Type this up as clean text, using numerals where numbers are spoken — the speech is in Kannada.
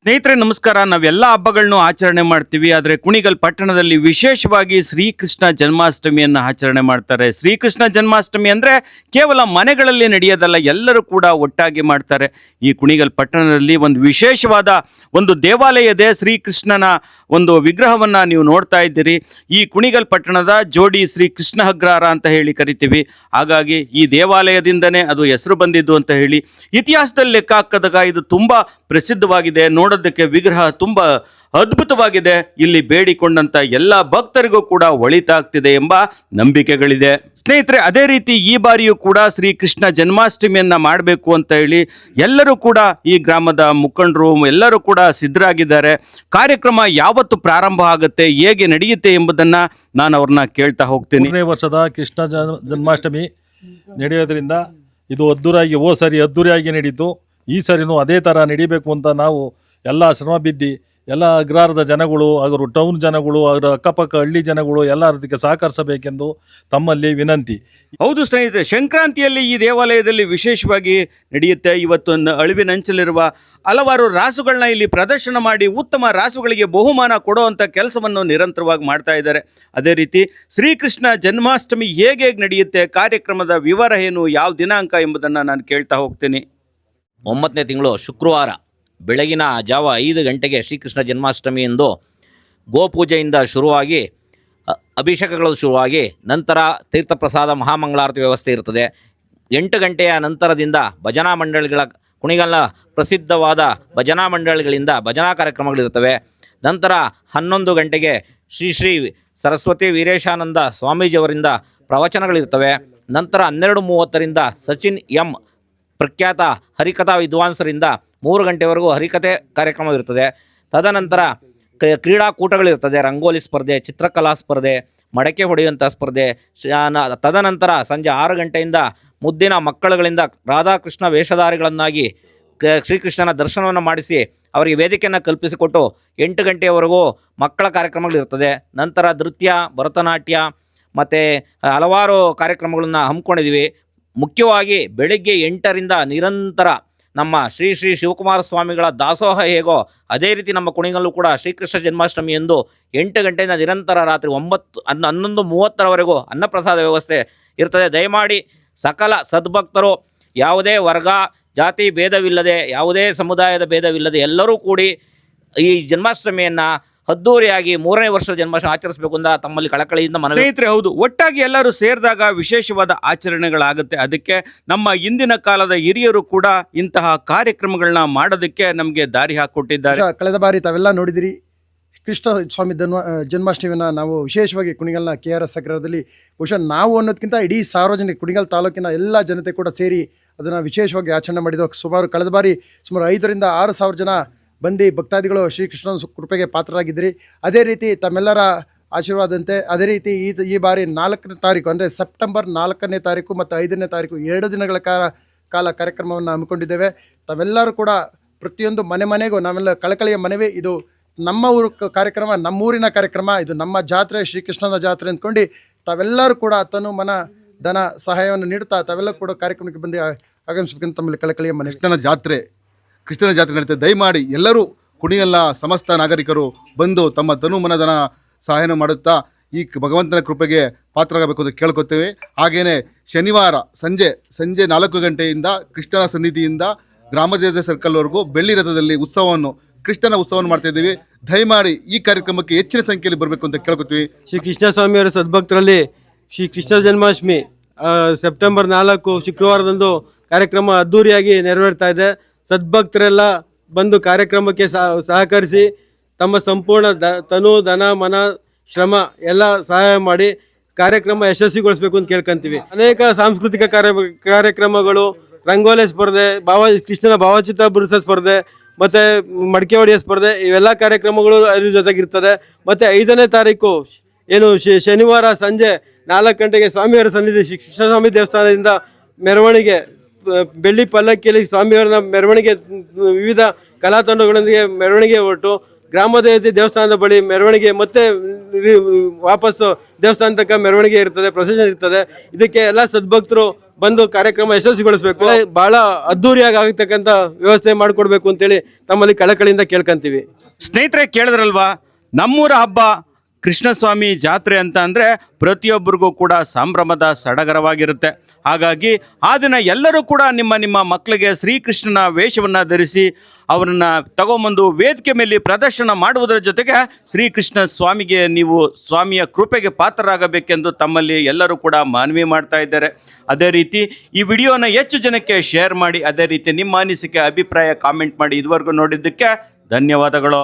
ಸ್ನೇಹಿತರೆ ನಮಸ್ಕಾರ. ನಾವೆಲ್ಲ ಹಬ್ಬಗಳನ್ನು ಆಚರಣೆ ಮಾಡ್ತೀವಿ, ಆದರೆ ಕುಣಿಗಲ್ ಪಟ್ಟಣದಲ್ಲಿ ವಿಶೇಷವಾಗಿ ಶ್ರೀಕೃಷ್ಣ ಜನ್ಮಾಷ್ಟಮಿಯನ್ನು ಆಚರಣೆ ಮಾಡ್ತಾರೆ. ಶ್ರೀಕೃಷ್ಣ ಜನ್ಮಾಷ್ಟಮಿ ಅಂದರೆ ಕೇವಲ ಮನೆಗಳಲ್ಲಿ ನಡೆಯೋದಲ್ಲ, ಎಲ್ಲರೂ ಕೂಡ ಒಟ್ಟಾಗಿ ಮಾಡ್ತಾರೆ. ಈ ಕುಣಿಗಲ್ ಪಟ್ಟಣದಲ್ಲಿ ಒಂದು ವಿಶೇಷವಾದ ಒಂದು ದೇವಾಲಯ ಇದೆ. ಶ್ರೀಕೃಷ್ಣನ ಒಂದು ವಿಗ್ರಹವನ್ನು ನೀವು ನೋಡ್ತಾ ಇದ್ದೀರಿ. ಈ ಕುಣಿಗಲ್ ಪಟ್ಟಣದ ಜೋಡಿ ಶ್ರೀ ಕೃಷ್ಣ ಅಗ್ರಹಾರ ಅಂತ ಹೇಳಿ ಕರಿತೀವಿ. ಹಾಗಾಗಿ ಈ ದೇವಾಲಯದಿಂದನೇ ಅದು ಹೆಸರು ಬಂದಿದ್ದು ಅಂತ ಹೇಳಿ ಇತಿಹಾಸದಲ್ಲಿ ಲೆಕ್ಕ ಹಾಕಿದಾಗ ಇದು ತುಂಬ ಪ್ರಸಿದ್ಧವಾಗಿದೆ. ನೋಡೋದಕ್ಕೆ ವಿಗ್ರಹ ತುಂಬ ಅದ್ಭುತವಾಗಿದೆ. ಇಲ್ಲಿ ಬೇಡಿಕೊಂಡಂಥ ಎಲ್ಲ ಭಕ್ತರಿಗೂ ಕೂಡ ಒಳಿತಾಗ್ತಿದೆ ಎಂಬ ನಂಬಿಕೆಗಳಿದೆ. ಸ್ನೇಹಿತರೆ, ಅದೇ ರೀತಿ ಈ ಬಾರಿಯೂ ಕೂಡ ಶ್ರೀಕೃಷ್ಣ ಜನ್ಮಾಷ್ಟಮಿಯನ್ನ ಮಾಡಬೇಕು ಅಂತ ಹೇಳಿ ಎಲ್ಲರೂ ಕೂಡ ಈ ಗ್ರಾಮದ ಮುಖಂಡರು ಎಲ್ಲರೂ ಕೂಡ ಸಿದ್ಧರಾಗಿದ್ದಾರೆ. ಕಾರ್ಯಕ್ರಮ ಯಾವತ್ತು ಪ್ರಾರಂಭ ಆಗುತ್ತೆ, ಹೇಗೆ ನಡೆಯುತ್ತೆ ಎಂಬುದನ್ನು ನಾನು ಅವ್ರನ್ನ ಕೇಳ್ತಾ ಹೋಗ್ತೀನಿ. 3ನೇ ವರ್ಷದ ಕೃಷ್ಣ ಜನ್ಮಾಷ್ಟಮಿ ನಡೆಯೋದ್ರಿಂದ ಇದು ಅದ್ದೂರಿಯಾಗಿ ಸರಿ ಅದ್ದೂರಿಯಾಗಿ ನಡೀತು. ಈ ಸರಿನೂ ಅದೇ ಥರ ನಡಿಬೇಕು ಅಂತ ನಾವು ಎಲ್ಲ ಶ್ರಮ ಬಿದ್ದು ಎಲ್ಲ ಅಗ್ರಹಾರದ ಜನಗಳು, ಅವರು ಟೌನ್ ಜನಗಳು, ಅವರ ಅಕ್ಕಪಕ್ಕ ಹಳ್ಳಿ ಜನಗಳು ಎಲ್ಲ ಅದಕ್ಕೆ ಸಹಕರಿಸಬೇಕೆಂದು ತಮ್ಮಲ್ಲಿ ವಿನಂತಿ. ಹೌದು ಸ್ನೇಹಿತರೆ, ಸಂಕ್ರಾಂತಿಯಲ್ಲಿ ಈ ದೇವಾಲಯದಲ್ಲಿ ವಿಶೇಷವಾಗಿ ನಡೆಯುತ್ತೆ. ಇವತ್ತು ಅಳಿವಿನಂಚಲಿರುವ ಹಲವಾರು ರಾಸುಗಳನ್ನ ಇಲ್ಲಿ ಪ್ರದರ್ಶನ ಮಾಡಿ ಉತ್ತಮ ರಾಸುಗಳಿಗೆ ಬಹುಮಾನ ಕೊಡುವಂಥ ಕೆಲಸವನ್ನು ನಿರಂತರವಾಗಿ ಮಾಡ್ತಾ ಇದ್ದಾರೆ. ಅದೇ ರೀತಿ ಶ್ರೀಕೃಷ್ಣ ಜನ್ಮಾಷ್ಟಮಿ ಹೇಗೆ ನಡೆಯುತ್ತೆ, ಕಾರ್ಯಕ್ರಮದ ವಿವರ ಏನು, ಯಾವ ದಿನಾಂಕ ಎಂಬುದನ್ನು ನಾನು ಕೇಳ್ತಾ ಹೋಗ್ತೀನಿ. 9ನೇ ತಿಂಗಳು ಶುಕ್ರವಾರ ಬೆಳಗಿನ ಜಾವ 5 ಗಂಟೆಗೆ ಶ್ರೀಕೃಷ್ಣ ಜನ್ಮಾಷ್ಟಮಿ ಎಂದು ಗೋಪೂಜೆಯಿಂದ ಶುರುವಾಗಿ ಅಭಿಷೇಕಗಳು ಶುರುವಾಗಿ ನಂತರ ತೀರ್ಥಪ್ರಸಾದ ಮಹಾಮಂಗಳಾರತಿ ವ್ಯವಸ್ಥೆ ಇರುತ್ತದೆ. 8 ಗಂಟೆಯ ನಂತರದಿಂದ ಭಜನಾ ಮಂಡಳಿಗಳ ಕುಣಿಗಲ್ನ ಪ್ರಸಿದ್ಧವಾದ ಭಜನಾ ಮಂಡಳಿಗಳಿಂದ ಭಜನಾ ಕಾರ್ಯಕ್ರಮಗಳಿರ್ತವೆ. ನಂತರ 11 ಗಂಟೆಗೆ ಶ್ರೀ ಸರಸ್ವತಿ ವೀರೇಶಾನಂದ ಸ್ವಾಮೀಜಿಯವರಿಂದ ಪ್ರವಚನಗಳಿರ್ತವೆ. ನಂತರ 12:30ರಿಂದ ಸಚಿನ್ ಎಂ ಪ್ರಖ್ಯಾತ ಹರಿಕಥಾ ವಿದ್ವಾಂಸರಿಂದ 3 ಗಂಟೆವರೆಗೂ ಹರಿಕಥೆ ಕಾರ್ಯಕ್ರಮವಿರುತ್ತದೆ. ತದನಂತರ ಕ್ರೀಡಾಕೂಟಗಳಿರ್ತದೆ. ರಂಗೋಲಿ ಸ್ಪರ್ಧೆ, ಚಿತ್ರಕಲಾ ಸ್ಪರ್ಧೆ, ಮಡಕೆ ಹೊಡೆಯುವಂಥ ಸ್ಪರ್ಧೆ. ತದನಂತರ ಸಂಜೆ 6 ಗಂಟೆಯಿಂದ ಮುದ್ದಿನ ಮಕ್ಕಳುಗಳಿಂದ ರಾಧಾಕೃಷ್ಣ ವೇಷಧಾರಿಗಳನ್ನಾಗಿ ಶ್ರೀಕೃಷ್ಣನ ದರ್ಶನವನ್ನು ಮಾಡಿಸಿ ಅವರಿಗೆ ವೇದಿಕೆಯನ್ನು ಕಲ್ಪಿಸಿಕೊಟ್ಟು 8 ಗಂಟೆಯವರೆಗೂ ಮಕ್ಕಳ ಕಾರ್ಯಕ್ರಮಗಳಿರ್ತದೆ. ನಂತರ ನೃತ್ಯ, ಭರತನಾಟ್ಯ ಮತ್ತು ಹಲವಾರು ಕಾರ್ಯಕ್ರಮಗಳನ್ನು ಹಮ್ಮಿಕೊಂಡಿದ್ದೀವಿ. ಮುಖ್ಯವಾಗಿ ಬೆಳಗ್ಗೆ 8ರಿಂದ ನಿರಂತರ ನಮ್ಮ ಶ್ರೀ ಶಿವಕುಮಾರ ಸ್ವಾಮಿಗಳ ದಾಸೋಹ ಹೇಗೋ ಅದೇ ರೀತಿ ನಮ್ಮ ಕುಣಿಗಲ್ಲೂ ಕೂಡ ಶ್ರೀಕೃಷ್ಣ ಜನ್ಮಾಷ್ಟಮಿ ಎಂದು 8 ಗಂಟೆಯಿಂದ ನಿರಂತರ ರಾತ್ರಿ 11:30ರವರೆಗೂ ಅನ್ನಪ್ರಸಾದ ವ್ಯವಸ್ಥೆ ಇರ್ತದೆ. ದಯಮಾಡಿ ಸಕಲ ಸದ್ಭಕ್ತರು ಯಾವುದೇ ವರ್ಗ ಜಾತಿ ಭೇದವಿಲ್ಲದೆ, ಯಾವುದೇ ಸಮುದಾಯದ ಭೇದವಿಲ್ಲದೆ ಎಲ್ಲರೂ ಕೂಡಿ ಈ ಜನ್ಮಾಷ್ಟಮಿಯನ್ನು ಅದ್ದೂರಿಯಾಗಿ 3ನೇ ವರ್ಷದ ಜನ್ಮಾಷ್ಟಮಿ ಆಚರಿಸಬೇಕು ಅಂತ ತಮ್ಮಲ್ಲಿ ಕಳಕಳಿಯಿಂದ ಮನವಿ. ಸ್ನೇಹಿತರೆ, ಹೌದು, ಒಟ್ಟಾಗಿ ಎಲ್ಲರೂ ಸೇರಿದಾಗ ವಿಶೇಷವಾದ ಆಚರಣೆಗಳಾಗುತ್ತೆ. ಅದಕ್ಕೆ ನಮ್ಮ ಇಂದಿನ ಕಾಲದ ಹಿರಿಯರು ಕೂಡ ಇಂತಹ ಕಾರ್ಯಕ್ರಮಗಳನ್ನ ಮಾಡೋದಕ್ಕೆ ನಮಗೆ ದಾರಿ ಹಾಕಿಕೊಟ್ಟಿದ್ದಾರೆ. ಕಳೆದ ಬಾರಿ ತಾವೆಲ್ಲ ನೋಡಿದಿರಿ, ಕೃಷ್ಣ ಸ್ವಾಮಿ ಜನ್ಮಾಷ್ಟಮಿಯನ್ನು ನಾವು ವಿಶೇಷವಾಗಿ ಕುಣಿಗಲ್ನ KRS ಅಗ್ರಹಾರದಲ್ಲಿ ಬಹುಶಃ ನಾವು ಅನ್ನೋದಕ್ಕಿಂತ ಇಡೀ ಸಾರ್ವಜನಿಕ ಕುಣಿಗಲ್ ತಾಲೂಕಿನ ಎಲ್ಲ ಜನತೆ ಕೂಡ ಸೇರಿ ಅದನ್ನು ವಿಶೇಷವಾಗಿ ಆಚರಣೆ ಮಾಡಿದ್ದು. ಕಳೆದ ಬಾರಿ ಸುಮಾರು 5ರಿಂದ 6 ಸಾವಿರ ಜನ ಬಂದು ಭಕ್ತಾದಿಗಳು ಶ್ರೀಕೃಷ್ಣನ ಕೃಪೆಗೆ ಪಾತ್ರರಾಗಿದ್ದಿರಿ. ಅದೇ ರೀತಿ ತಮ್ಮೆಲ್ಲರ ಆಶೀರ್ವಾದಂತೆ ಅದೇ ರೀತಿ ಈ ಬಾರಿ 4ನೇ ತಾರೀಕು ಅಂದರೆ ಸೆಪ್ಟೆಂಬರ್ 4ನೇ ತಾರೀಕು ಮತ್ತು 5ನೇ ತಾರೀಕು 2 ದಿನಗಳ ಕಾಲ ಕಾರ್ಯಕ್ರಮವನ್ನು ಹಮ್ಮಿಕೊಂಡಿದ್ದೇವೆ. ತಾವೆಲ್ಲರೂ ಕೂಡ ಪ್ರತಿಯೊಂದು ಮನೆಗೂ ನಾವೆಲ್ಲ ಕಳಕಳಿಯ ಮನವಿ, ಇದು ನಮ್ಮ ಊರು ಕಾರ್ಯಕ್ರಮ, ನಮ್ಮೂರಿನ ಕಾರ್ಯಕ್ರಮ, ಇದು ನಮ್ಮ ಜಾತ್ರೆ, ಶ್ರೀಕೃಷ್ಣನ ಜಾತ್ರೆ ಅಂದ್ಕೊಂಡು ತಾವೆಲ್ಲರೂ ಕೂಡ ತನು ಮನ ಧನ ಸಹಾಯವನ್ನು ನೀಡುತ್ತಾ ತಾವೆಲ್ಲ ಕೂಡ ಕಾರ್ಯಕ್ರಮಕ್ಕೆ ಬಂದು ಆಗಮಿಸಬೇಕಂತ ತಮ್ಮಲ್ಲಿ ಕಳಕಳಿಯ ಮನವಿ. ಕೃಷ್ಣನ ಜಾತ್ರೆ ನಡೀತದೆ. ದಯಮಾಡಿ ಎಲ್ಲರೂ ಕುಣಿಗಲ್ನ ಸಮಸ್ತ ನಾಗರಿಕರು ಬಂದು ತಮ್ಮ ತನು ಮನಧನ ಸಹಾಯ ಮಾಡುತ್ತಾ ಈ ಭಗವಂತನ ಕೃಪೆಗೆ ಪಾತ್ರರಾಗಬೇಕು ಅಂತ ಕೇಳ್ಕೊತೇವೆ. ಹಾಗೆಯೇ ಶನಿವಾರ ಸಂಜೆ 4 ಗಂಟೆಯಿಂದ ಕೃಷ್ಣನ ಸನ್ನಿಧಿಯಿಂದ ಗ್ರಾಮದೇವತೆ ಸರ್ಕಲ್ವರೆಗೂ ಬೆಳ್ಳಿ ರಥದಲ್ಲಿ ಕೃಷ್ಣನ ಉತ್ಸವವನ್ನು ಮಾಡ್ತಾ ಇದ್ದೀವಿ. ದಯಮಾಡಿ ಈ ಕಾರ್ಯಕ್ರಮಕ್ಕೆ ಹೆಚ್ಚಿನ ಸಂಖ್ಯೆಯಲ್ಲಿ ಬರಬೇಕು ಅಂತ ಕೇಳ್ಕೊತೀವಿ. ಶ್ರೀ ಕೃಷ್ಣ ಸ್ವಾಮಿಯವರ ಸದ್ಭಕ್ತರಲ್ಲಿ ಶ್ರೀ ಕೃಷ್ಣ ಜನ್ಮಾಷ್ಟಮಿ ಸೆಪ್ಟೆಂಬರ್ 4 ಶುಕ್ರವಾರದಂದು ಕಾರ್ಯಕ್ರಮ ಅದ್ದೂರಿಯಾಗಿ ನೆರವೇರ್ತಾ ಇದೆ. ಸದ್ಭಕ್ತರೆಲ್ಲ ಬಂದು ಕಾರ್ಯಕ್ರಮಕ್ಕೆ ಸಹಕರಿಸಿ ತಮ್ಮ ಸಂಪೂರ್ಣ ತನು ಧನ ಮನ ಶ್ರಮ ಎಲ್ಲ ಸಹಾಯ ಮಾಡಿ ಕಾರ್ಯಕ್ರಮ ಯಶಸ್ವಿಗೊಳಿಸಬೇಕು ಅಂತ ಕೇಳ್ಕೊಂತೀವಿ. ಅನೇಕ ಸಾಂಸ್ಕೃತಿಕ ಕಾರ್ಯಕ್ರಮಗಳು, ರಂಗೋಲಿ ಸ್ಪರ್ಧೆ, ಕೃಷ್ಣನ ಭಾವಚಿತ್ರ ಬಿಡಿಸೋ ಸ್ಪರ್ಧೆ ಮತ್ತು ಮಡಿಕೆ ಹೊಡೆಯೋ ಸ್ಪರ್ಧೆ, ಇವೆಲ್ಲ ಕಾರ್ಯಕ್ರಮಗಳು ಅದ್ರ ಜೊತೆಗಿರ್ತದೆ. ಮತ್ತು 5ನೇ ತಾರೀಕು ಏನು ಶನಿವಾರ ಸಂಜೆ 4 ಗಂಟೆಗೆ ಸ್ವಾಮಿಯವರ ಸನ್ನಿಧಿ ಶ್ರೀ ಕೃಷ್ಣಸ್ವಾಮಿ ದೇವಸ್ಥಾನದಿಂದ ಮೆರವಣಿಗೆ, ಬೆಳ್ಳಿ ಪಲ್ಲಕ್ಕಿಯಲ್ಲಿ ಸ್ವಾಮಿಯವರನ್ನ ಮೆರವಣಿಗೆ ವಿವಿಧ ಕಲಾ ತಂಡಗಳೊಂದಿಗೆ ಮೆರವಣಿಗೆ ಹೊರಟು ಗ್ರಾಮದೇವತೆ ದೇವಸ್ಥಾನದ ಬಳಿ ಮೆರವಣಿಗೆ ಮತ್ತೆ ವಾಪಸ್ಸು ದೇವಸ್ಥಾನ ತನಕ ಮೆರವಣಿಗೆ ಇರ್ತದೆ, ಪ್ರೊಸೆಷನ್ ಇರ್ತದೆ. ಇದಕ್ಕೆ ಎಲ್ಲ ಸದ್ಭಕ್ತರು ಬಂದು ಕಾರ್ಯಕ್ರಮ ಯಶಸ್ವಿಗೊಳಿಸಬೇಕು. ಬಹಳ ಅದ್ದೂರಿಯಾಗಿ ಆಗತಕ್ಕಂಥ ವ್ಯವಸ್ಥೆ ಮಾಡಿಕೊಡ್ಬೇಕು ಅಂತೇಳಿ ತಮ್ಮಲ್ಲಿ ಕಳಕಳಿಯಿಂದ ಕೇಳ್ಕೊಂತೀವಿ. ಸ್ನೇಹಿತರೆ, ಕೇಳಿದ್ರಲ್ವಾ, ನಮ್ಮೂರ ಹಬ್ಬ ಕೃಷ್ಣಸ್ವಾಮಿ ಜಾತ್ರೆ ಅಂತ ಅಂದರೆ ಪ್ರತಿಯೊಬ್ಬರಿಗೂ ಕೂಡ ಸಂಭ್ರಮದ ಸಡಗರವಾಗಿರುತ್ತೆ. ಹಾಗಾಗಿ ಆ ದಿನ ಎಲ್ಲರೂ ಕೂಡ ನಿಮ್ಮ ಮಕ್ಕಳಿಗೆ ಶ್ರೀಕೃಷ್ಣನ ವೇಷವನ್ನು ಧರಿಸಿ ಅವರನ್ನು ತಗೊಂಬಂದು ವೇದಿಕೆ ಮೇಲೆ ಪ್ರದರ್ಶನ ಮಾಡುವುದರ ಜೊತೆಗೆ ಶ್ರೀಕೃಷ್ಣ ಸ್ವಾಮಿಗೆ ನೀವು ಸ್ವಾಮಿಯ ಕೃಪೆಗೆ ಪಾತ್ರರಾಗಬೇಕೆಂದು ತಮ್ಮಲ್ಲಿ ಎಲ್ಲರೂ ಕೂಡ ಮನವಿ ಮಾಡ್ತಾ ಇದ್ದಾರೆ. ಅದೇ ರೀತಿ ಈ ವಿಡಿಯೋನ ಹೆಚ್ಚು ಜನಕ್ಕೆ ಶೇರ್ ಮಾಡಿ, ಅದೇ ರೀತಿ ನಿಮ್ಮ ಅನಿಸಿಕೆ ಅಭಿಪ್ರಾಯ ಕಾಮೆಂಟ್ ಮಾಡಿ. ಇದುವರೆಗೂ ನೋಡಿದ್ದಕ್ಕೆ ಧನ್ಯವಾದಗಳು.